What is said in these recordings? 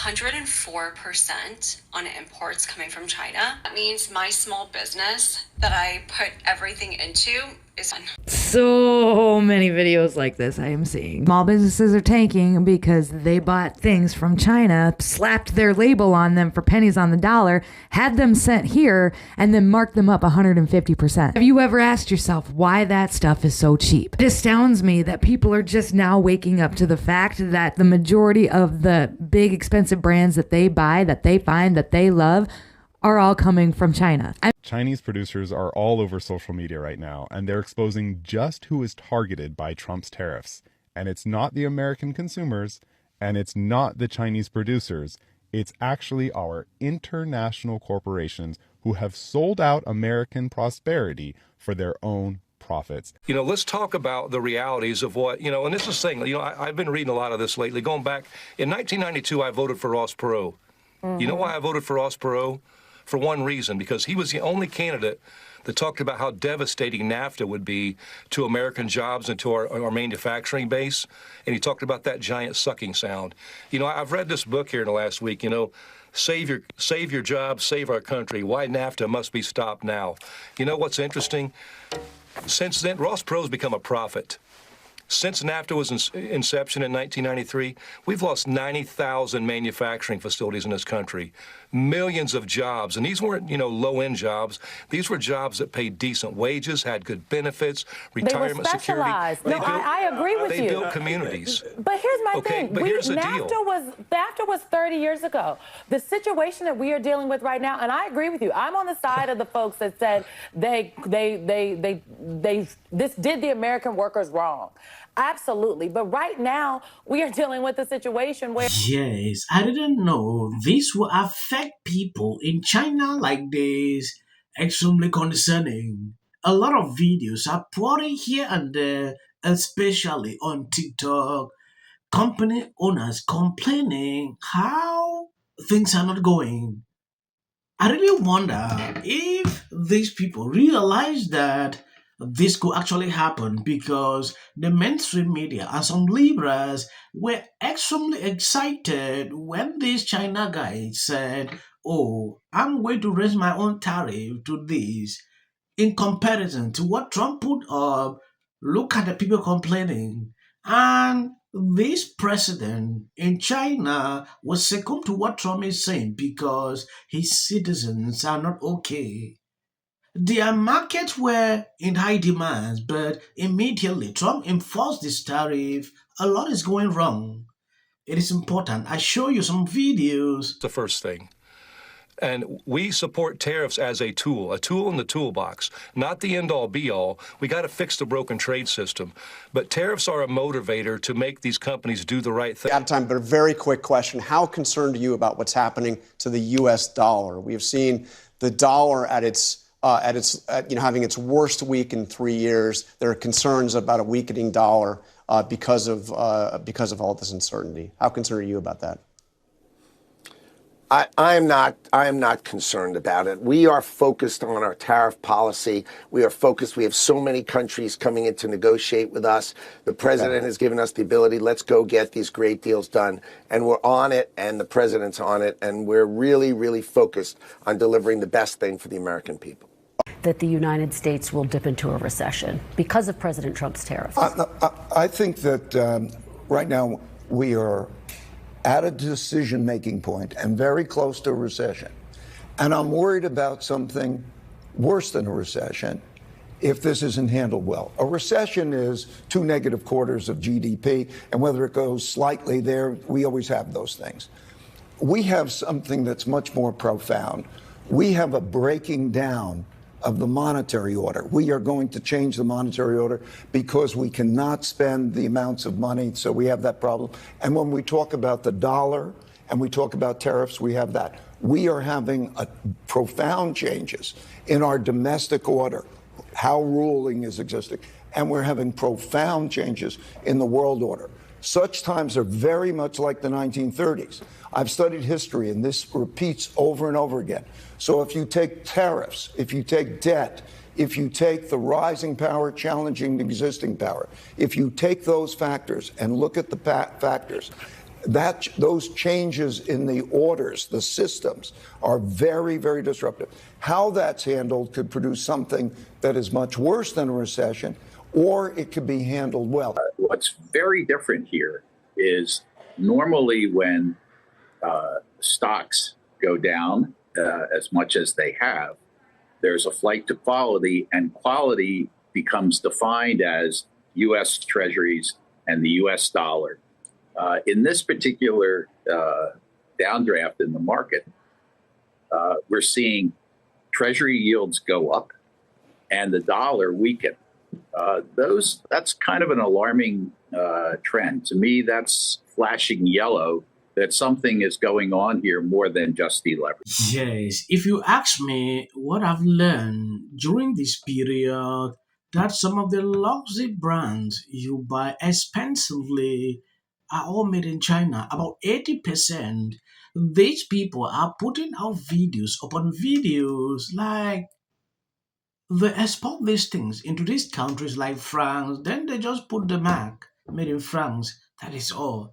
104% on imports coming from China. That means my small business that I put everything into is on. So many videos like this I am seeing. Small businesses are tanking because they bought things from China, slapped their label on them for pennies on the dollar, had them sent here, and then marked them up 150%. Have you ever asked yourself why that stuff is so cheap? It astounds me that people are just now waking up to the fact that the majority of the big expensive brands that they buy, that they find, that they love, are all coming from China. Chinese producers are all over social media right now, and they're exposing just who is targeted by Trump's tariffs. And it's not the American consumers, and it's not the Chinese producers. It's actually our international corporations who have sold out American prosperity for their own profits. Let's talk about the realities of what, and this is saying, I've been reading a lot of this lately. Going back, in 1992, I voted for Ross Perot. Mm-hmm. You know why I voted for Ross Perot? For one reason, because he was the only candidate that talked about how devastating NAFTA would be to American jobs and to our manufacturing base. And he talked about that giant sucking sound. I've read this book here in the last week, Save Your Jobs, Save Our Country, Why NAFTA Must Be Stopped Now. You know what's interesting? Since then, Ross Perot's become a prophet. Since NAFTA was inception in 1993, we've lost 90,000 manufacturing facilities in this country, millions of jobs. And these weren't, low-end jobs. These were jobs that paid decent wages, had good benefits, retirement security. No, I agree with you. They built communities. But here's my thing. But here's the NAFTA deal. NAFTA was 30 years ago. The situation that we are dealing with right now, and I agree with you. I'm on the side of the folks that said this did the American workers wrong. Absolutely. But right now, we are dealing with a situation where... Yes, I didn't know this will affect people in China like this. Extremely concerning. A lot of videos are pouring here and there, especially on TikTok. Company owners complaining how things are not going. I really wonder if these people realize that this could actually happen, because the mainstream media and some liberals were extremely excited when this China guy said, "Oh, I'm going to raise my own tariff to this." In comparison to what Trump put up, look at the people complaining. And this president in China was second to what Trump is saying because his citizens are not okay. Their markets were in high demand, but immediately Trump enforced this tariff. A lot is going wrong. It is important. I show you some videos. The first thing. And we support tariffs as a tool in the toolbox, not the end-all, be-all. We got to fix the broken trade system. But tariffs are a motivator to make these companies do the right thing. Out of time, but a very quick question. How concerned are you about what's happening to the U.S. dollar? We have seen the dollar at having its worst week in 3 years. There are concerns about a weakening dollar because of all this uncertainty. How concerned are you about that? I am not concerned about it. We are focused on our tariff policy. We are focused. We have so many countries coming in to negotiate with us. The president has given us the ability, let's go get these great deals done. And we're on it, and the president's on it, and we're really, really focused on delivering the best thing for the American people. That the United States will dip into a recession because of President Trump's tariffs? I think that right now we are at a decision-making point and very close to a recession. And I'm worried about something worse than a recession if this isn't handled well. A recession is 2 negative quarters of GDP, and whether it goes slightly there, we always have those things. We have something that's much more profound. We have a breaking down of the monetary order. We are going to change the monetary order because we cannot spend the amounts of money, so we have that problem. And when we talk about the dollar and we talk about tariffs, we have that. We are having profound changes in our domestic order, how ruling is existing, and we're having profound changes in the world order. Such times are very much like the 1930s. I've studied history, and this repeats over and over again. So if you take tariffs, if you take debt, if you take the rising power challenging the existing power, if you take those factors and look at the factors, those changes in the orders, the systems, are very, very disruptive. How that's handled could produce something that is much worse than a recession, or it could be handled well. What's very different here is normally when stocks go down as much as they have, there's a flight to quality, and quality becomes defined as U.S. Treasuries and the U.S. dollar. In this particular downdraft in the market, we're seeing Treasury yields go up and the dollar weaken. That's kind of an alarming trend. To me, that's flashing yellow that something is going on here more than just deleveraging. Yes, if you ask me what I've learned during this period, that some of the luxury brands you buy expensively are all made in China. About 80%, these people are putting out videos upon videos like they export these things into these countries like France, then they just put the mark made in France. That is all.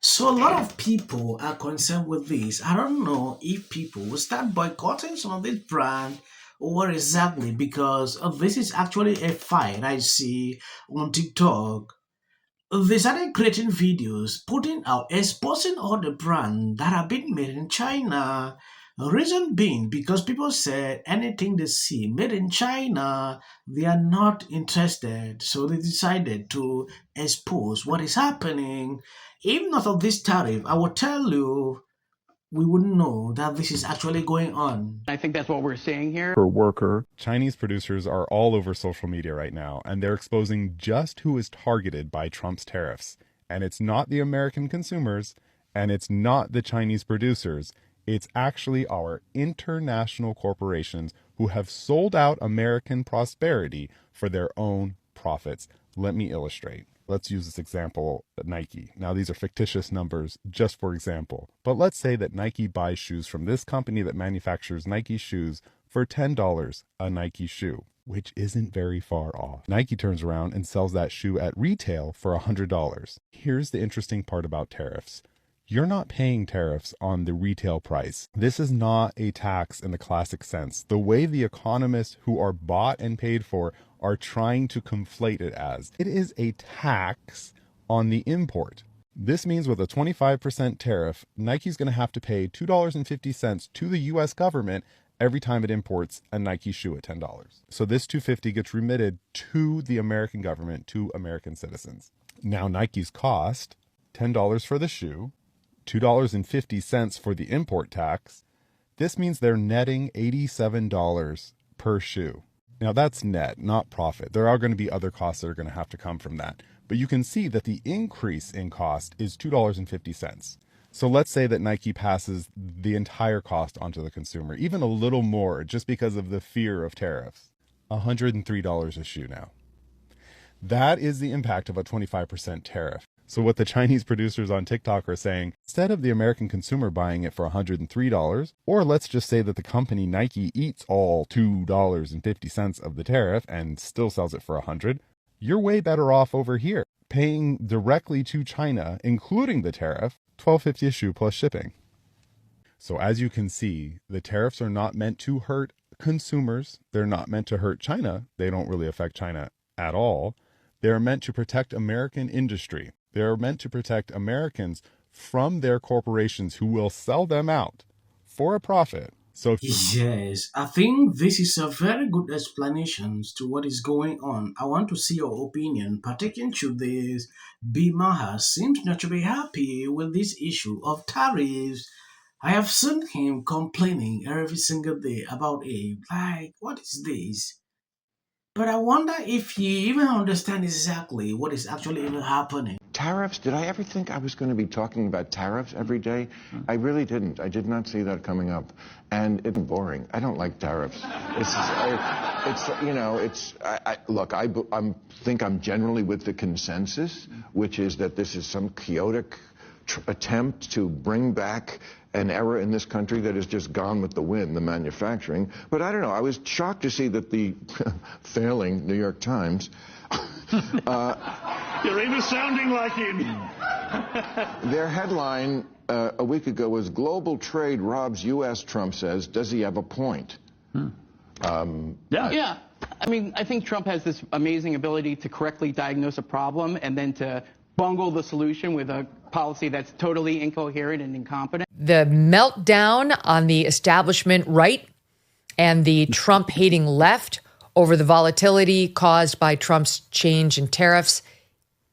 So a lot of people are concerned with this. I don't know if people will start boycotting some of this brand or what exactly, because this is actually a fight I see on TikTok. They started creating videos, putting out, exposing all the brands that have been made in China. Reason being because people said anything they see made in China, they are not interested. So they decided to expose what is happening. If not of this tariff, I will tell you, we wouldn't know that this is actually going on. I think that's what we're seeing here. Per worker. Chinese producers are all over social media right now, and they're exposing just who is targeted by Trump's tariffs. And it's not the American consumers, and it's not the Chinese producers. It's actually our international corporations who have sold out American prosperity for their own profits. Let me illustrate. Let's use this example, Nike. Now, these are fictitious numbers, just for example. But let's say that Nike buys shoes from this company that manufactures Nike shoes for $10 a Nike shoe, which isn't very far off. Nike turns around and sells that shoe at retail for $100. Here's the interesting part about tariffs. You're not paying tariffs on the retail price. This is not a tax in the classic sense. The way the economists who are bought and paid for are trying to conflate it as. It is a tax on the import. This means with a 25% tariff, Nike's going to have to pay $2.50 to the US government every time it imports a Nike shoe at $10. So this $2.50 gets remitted to the American government, to American citizens. Now Nike's cost $10 for the shoe, $2.50 for the import tax. This means they're netting $87 per shoe. Now that's net, not profit. There are going to be other costs that are going to have to come from that. But you can see that the increase in cost is $2.50. So let's say that Nike passes the entire cost onto the consumer, even a little more, just because of the fear of tariffs. $103 a shoe now. That is the impact of a 25% tariff. So what the Chinese producers on TikTok are saying, instead of the American consumer buying it for $103, or let's just say that the company Nike eats all $2.50 of the tariff and still sells it for $100, you're way better off over here, paying directly to China, including the tariff, $12.50 a shoe plus shipping. So as you can see, the tariffs are not meant to hurt consumers. They're not meant to hurt China. They don't really affect China at all. They're meant to protect American industry. They're meant to protect Americans from their corporations who will sell them out for a profit. So Yes, I think this is a very good explanation to what is going on. I want to see your opinion pertaining to this. Bimaha seems not to be happy with this issue of tariffs. I have seen him complaining every single day about it. Like, what is this? But I wonder if he even understands exactly what is actually even happening. Tariffs? Did I ever think I was going to be talking about tariffs every day? I really didn't. I did not see that coming up. And it's boring. I don't like tariffs. Look, I think I'm generally with the consensus, which is that this is some chaotic attempt to bring back an era in this country that has just gone with the wind, the manufacturing. But I don't know. I was shocked to see that the failing New York Times You're even sounding like him. Their headline a week ago was "Global Trade Robs U.S." Trump says, "Does he have a point?" Yeah. I mean, I think Trump has this amazing ability to correctly diagnose a problem and then to bungle the solution with a policy that's totally incoherent and incompetent. The meltdown on the establishment right and the Trump hating left over the volatility caused by Trump's change in tariffs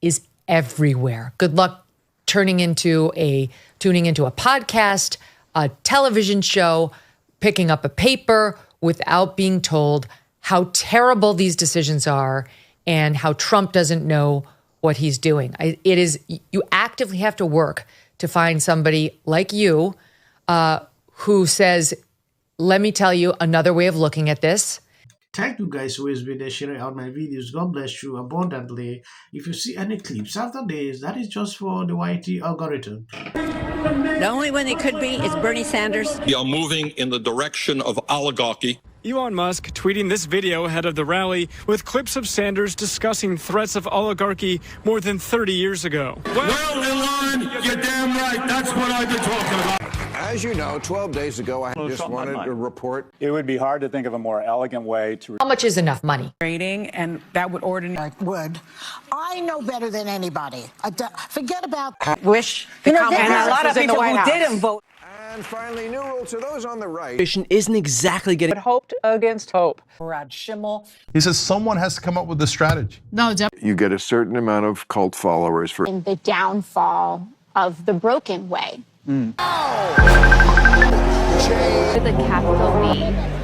is everywhere. Good luck tuning into a podcast, a television show, picking up a paper without being told how terrible these decisions are and how Trump doesn't know what he's doing. You actively have to work to find somebody like you who says, let me tell you another way of looking at this. Thank you guys who has been sharing out my videos. God bless you abundantly. If you see any clips after this, that is just for the YT algorithm. The only one it could be is Bernie Sanders. We are moving in the direction of oligarchy. Elon Musk tweeting this video ahead of the rally with clips of Sanders discussing threats of oligarchy more than 30 years ago. Well, Elon, you're damn right. That's what I've been talking about. As you know, 12 days ago, I just wanted to report. It would be hard to think of a more elegant way to... How much is enough money? Rating, and that would ordinarily... I know better than anybody. Forget about... Wish the common man a lot of people who didn't vote. And finally, new rule to those on the right. Isn't exactly getting hoped against hope. Rod Schimmel. He says someone has to come up with a strategy. No, you get a certain amount of cult followers for in the downfall of the broken way. With a capital B.